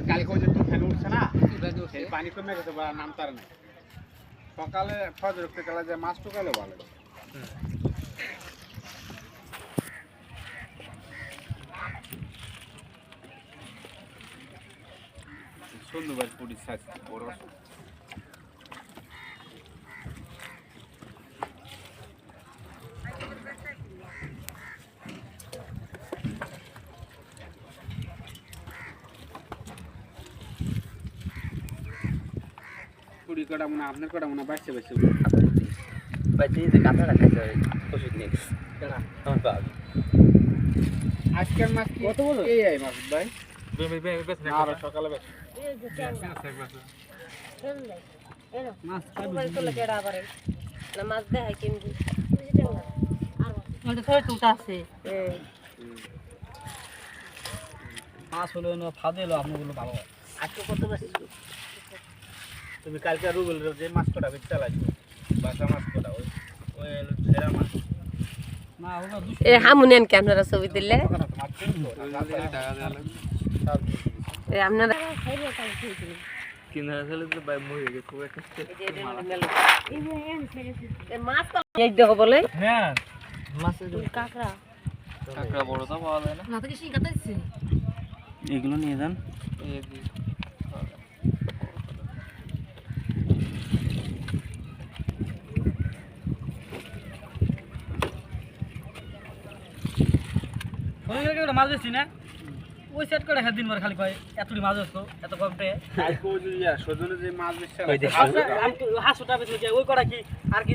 কালকে ওই যে তুফান উঠছে না, সেই পানি কমে গেছে বা নামতার নাই। সকালে ফজর উঠতে গেলে যে মাছ টুকাইলে ভালো। সুন্দরবার পুরি সাইজ বড় পুরি কটা মনে আপনার কটা মনে বাইছে বাইছে বাইতে যে কাঁটাটা খাইতে হয় ওষুধ নিয়ে আমার বাবা আজকের মাছ কি কত বলো? এই মাছ ভাই আর সকালে বেশ মাছ করলে কেডা পারে না মাছ দেখাই কেমনি ওটা তো টুটা আছে মাছ হলো না ফাদে এলো আপনাগুলো ভালো হয় আজকে কত বেশি তুমি কালকে রুবেল যে মাছ কটা বেচতে চালাইছো বাসা মাছ কটা ওই ওই ছেড়া মাছ না ওটা এ হামুনেন কে আপনারা ছবি দিলে এ আপনারা কিনা আসলে তো বাই মরে গেছে খুব একটা এ মাছ তো এই দেখো বলে হ্যাঁ মাছের কাকড়া কাঁকড়া বড় তো পাওয়া যায় না না তো কি শিখাতে দিছি এগুলো নিয়ে যান এই মাছ বেশি না ওই সেট করে দিন ভর খালি কয় এতটি মাছ আসতো এত কম পেয়ে আজকে ওই যে সজনে যে মাছ বেচতে হাঁসুটা বেশি ওই করা কি আর কি